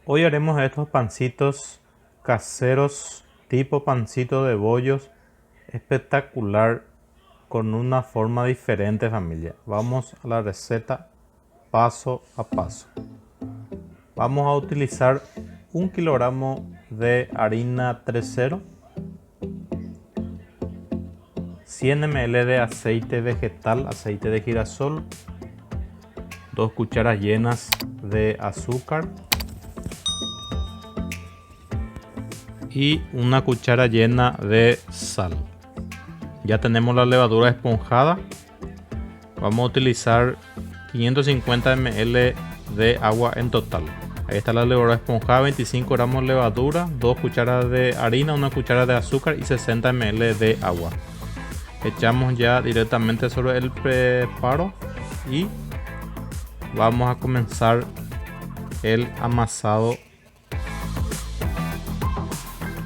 Hoy haremos estos pancitos caseros tipo pancito de bollos espectacular con una forma diferente, familia. Vamos a la receta paso a paso. Vamos a utilizar 1 kilogramo de harina 3.0, 100 ml de aceite vegetal, aceite de girasol, 2 cucharas llenas de azúcar y 1 cuchara llena de sal. Ya tenemos la levadura esponjada. Vamos a utilizar 550 ml de agua en total. Ahí está la levadura esponjada, 25 gramos de levadura, 2 cucharas de harina, 1 cuchara de azúcar y 60 ml de agua. Echamos ya directamente sobre el preparo y vamos a comenzar el amasado.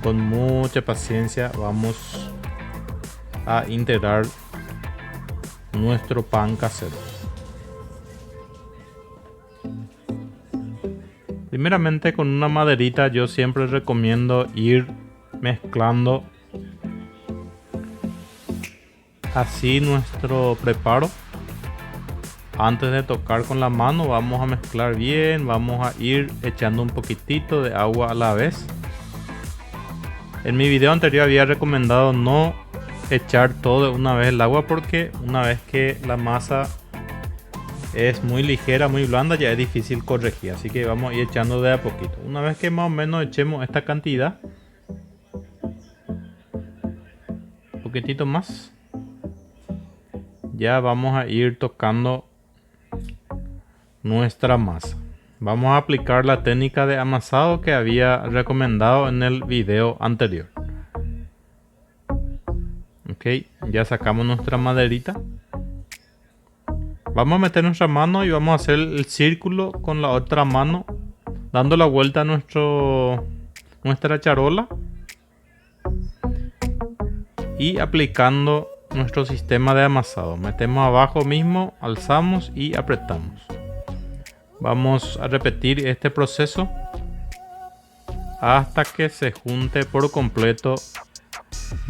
Con mucha paciencia vamos a integrar nuestro pan casero. Primeramente, con una maderita yo siempre recomiendo ir mezclando así nuestro preparo. Antes de tocar con la mano vamos a mezclar bien, vamos a ir echando un poquitito de agua a la vez. En mi video anterior había recomendado no echar todo de una vez el agua, porque una vez que la masa es muy ligera, muy blanda, ya es difícil corregir. Así que vamos a ir echando de a poquito. Una vez que más o menos echemos esta cantidad, un poquitito más, ya vamos a ir tocando nuestra masa. Vamos a aplicar la técnica de amasado que había recomendado en el video anterior. Ok, ya sacamos nuestra maderita. Vamos a meter nuestra mano y vamos a hacer el círculo con la otra mano, dando la vuelta a nuestra charola y aplicando nuestro sistema de amasado. Metemos abajo mismo, alzamos y apretamos. Vamos a repetir este proceso hasta que se junte por completo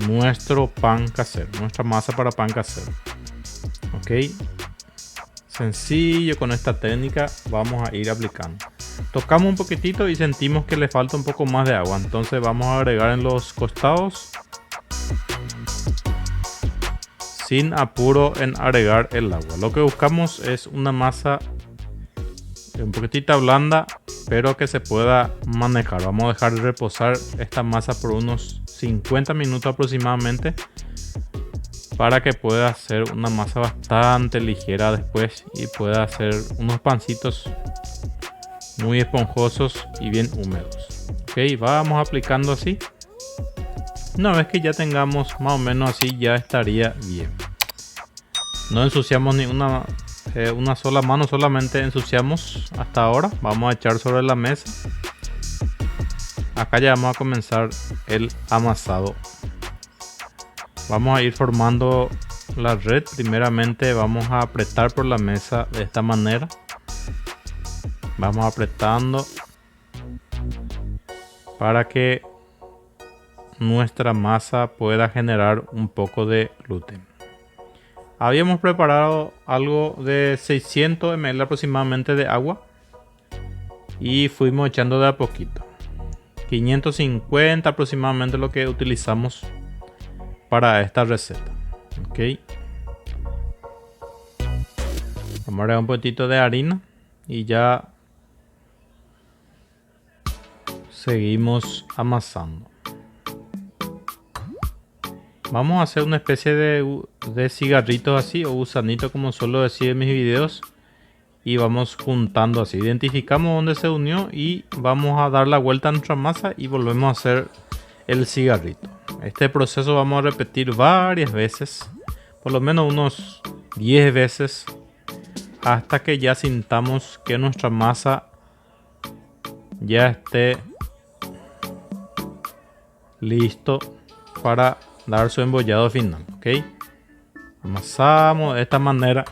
nuestro pan casero, nuestra masa para pan casero. Ok, sencillo. Con esta técnica vamos a ir aplicando. Tocamos un poquitito y sentimos que le falta un poco más de agua, entonces vamos a agregar en los costados, sin apuro en agregar el agua. Lo que buscamos es una masa un poquitito blanda, pero que se pueda manejar. Vamos a dejar reposar esta masa por unos 50 minutos aproximadamente, para que pueda hacer una masa bastante ligera después y pueda hacer unos pancitos muy esponjosos y bien húmedos. Ok, vamos aplicando así. Una vez que ya tengamos más o menos así, ya estaría bien. No ensuciamos ni una sola mano, solamente ensuciamos hasta ahora. Vamos a echar sobre la mesa. Acá ya vamos a comenzar el amasado. Vamos a ir formando la red. Primeramente vamos a apretar por la mesa de esta manera. Vamos apretando para que nuestra masa pueda generar un poco de gluten. Habíamos preparado algo de 600 ml aproximadamente de agua y fuimos echando de a poquito. 550 aproximadamente lo que utilizamos para esta receta. Ok, vamos a agregar un poquito de harina y ya seguimos amasando. Vamos a hacer una especie de cigarritos así, o gusanito como suelo decir en mis videos, y vamos juntando así. Identificamos dónde se unió y vamos a dar la vuelta a nuestra masa y volvemos a hacer el cigarrito. Este proceso vamos a repetir varias veces, por lo menos unos 10 veces, hasta que ya sintamos que nuestra masa ya esté listo para dar su embollado final. Ok, amasamos de esta manera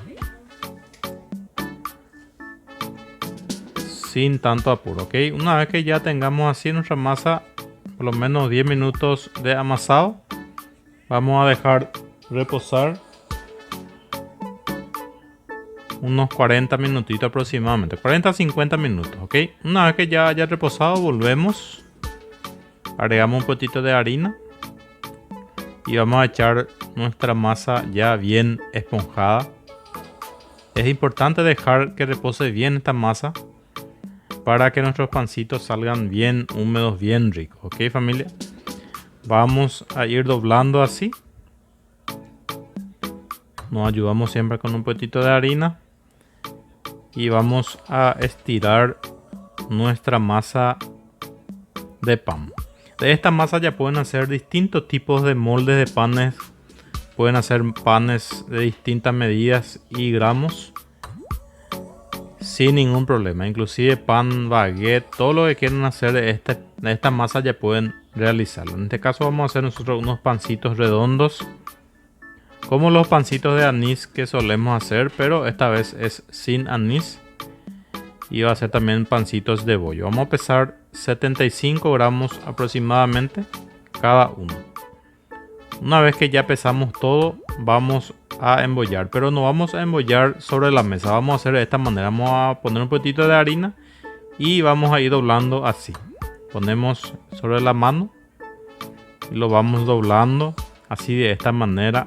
sin tanto apuro, ¿ok? Una vez que ya tengamos así nuestra masa, por lo menos 10 minutos de amasado, vamos a dejar reposar unos 40 minutitos aproximadamente, 40 a 50 minutos, ¿ok? Una vez que ya haya reposado, volvemos, agregamos un poquito de harina y vamos a echar nuestra masa ya bien esponjada. Es importante dejar que repose bien esta masa para que nuestros pancitos salgan bien húmedos, bien ricos, ¿ok, familia? Vamos a ir doblando así. Nos ayudamos siempre con un poquito de harina y vamos a estirar nuestra masa de pan. De esta masa ya pueden hacer distintos tipos de moldes de panes. Pueden hacer panes de distintas medidas y gramos sin ningún problema. Inclusive pan, baguette, todo lo que quieran hacer de esta masa ya pueden realizarlo. En este caso vamos a hacer nosotros unos pancitos redondos, como los pancitos de anís que solemos hacer, pero esta vez es sin anís. Y va a ser también pancitos de bollo. Vamos a pesar 75 gramos aproximadamente cada uno. Una vez que ya pesamos todo, vamos a embollar, pero no vamos a embollar sobre la mesa. Vamos a hacer de esta manera. Vamos a poner un poquito de harina y vamos a ir doblando así. Ponemos sobre la mano y lo vamos doblando así, de esta manera,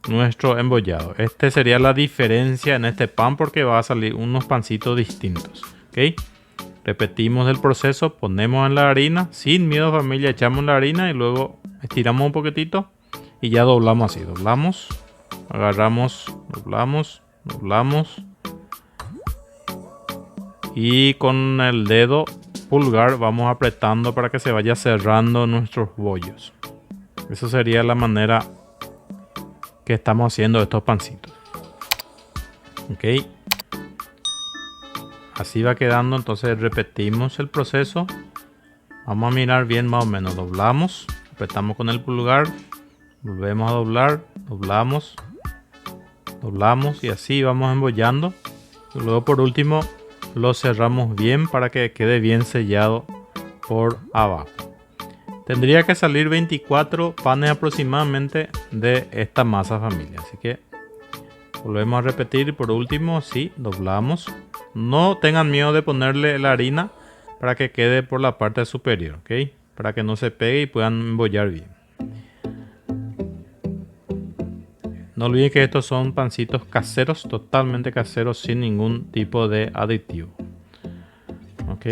nuestro embollado. Este sería la diferencia en este pan, porque va a salir unos pancitos distintos, ¿ok? Repetimos el proceso, ponemos en la harina, sin miedo, familia, echamos la harina y luego estiramos un poquitito y ya doblamos así. Doblamos, agarramos, doblamos, doblamos y con el dedo pulgar vamos apretando para que se vaya cerrando nuestros bollos. Eso sería la manera que estamos haciendo estos pancitos, ok. Así va quedando. Entonces repetimos el proceso. Vamos a mirar bien más o menos. Doblamos, apretamos con el pulgar, volvemos a doblar, doblamos, doblamos y así vamos embollando. Y luego por último lo cerramos bien para que quede bien sellado por abajo. Tendría que salir 24 panes aproximadamente de esta masa, familia. Así que volvemos a repetir y por último sí, doblamos. No tengan miedo de ponerle la harina para que quede por la parte superior, ¿ok? Para que no se pegue y puedan embollar bien. No olviden que estos son pancitos caseros, totalmente caseros, sin ningún tipo de aditivo. Ok.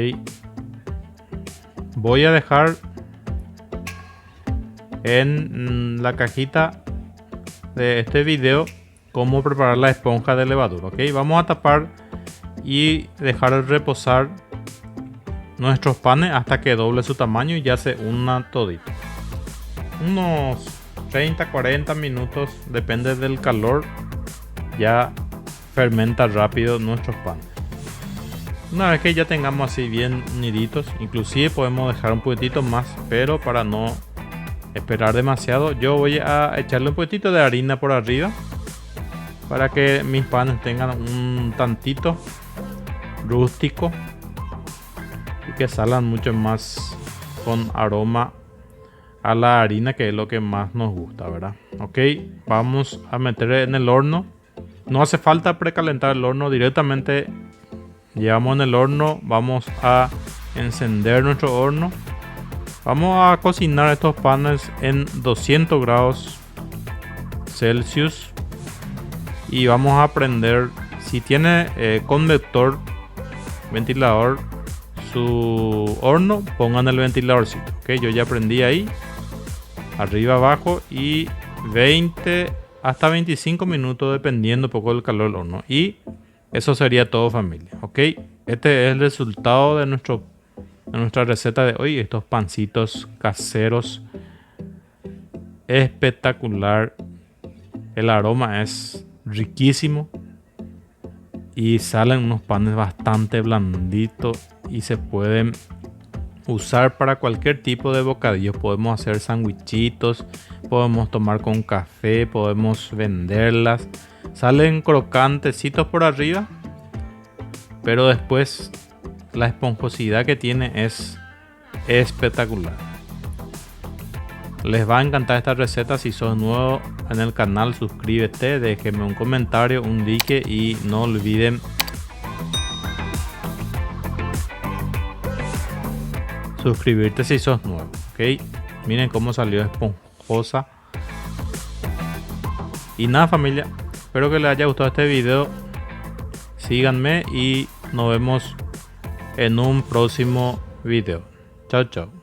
Voy a dejar en la cajita de este video cómo preparar la esponja de levadura, ok. Vamos a tapar y dejar reposar nuestros panes hasta que doble su tamaño y ya se una todito. Unos 30-40 minutos, depende del calor, ya fermenta rápido nuestros panes. Una vez que ya tengamos así bien uniditos, inclusive podemos dejar un poquitito más, pero para no esperar demasiado, yo voy a echarle un poquitito de harina por arriba para que mis panes tengan un tantito rústico y que salgan mucho más con aroma a la harina, que es lo que más nos gusta, ¿verdad? Ok, vamos a meter en el horno. No hace falta precalentar el horno, directamente llevamos en el horno. Vamos a encender nuestro horno. Vamos a cocinar estos panes en 200 grados Celsius y vamos a prender, si tiene convector, ventilador, su horno, pongan el ventiladorcito, ok. Yo ya prendí ahí, arriba, abajo, y 20 hasta 25 minutos dependiendo un poco del calor del horno. Y eso sería todo, familia, ok. Este es el resultado de nuestra receta de hoy. Estos pancitos caseros, espectacular. El aroma es riquísimo y salen unos panes bastante blanditos y se pueden usar para cualquier tipo de bocadillos. Podemos hacer sandwichitos, podemos tomar con café, podemos venderlas. Salen crocantecitos por arriba, pero después la esponjosidad que tiene es espectacular. Les va a encantar esta receta. Si sos nuevo en el canal, suscríbete, déjenme un comentario, un like y no olviden suscribirte si sos nuevo, ok. Miren cómo salió esponjosa. Y nada, familia, espero que les haya gustado este video. Síganme y nos vemos en un próximo video. Chao, chao.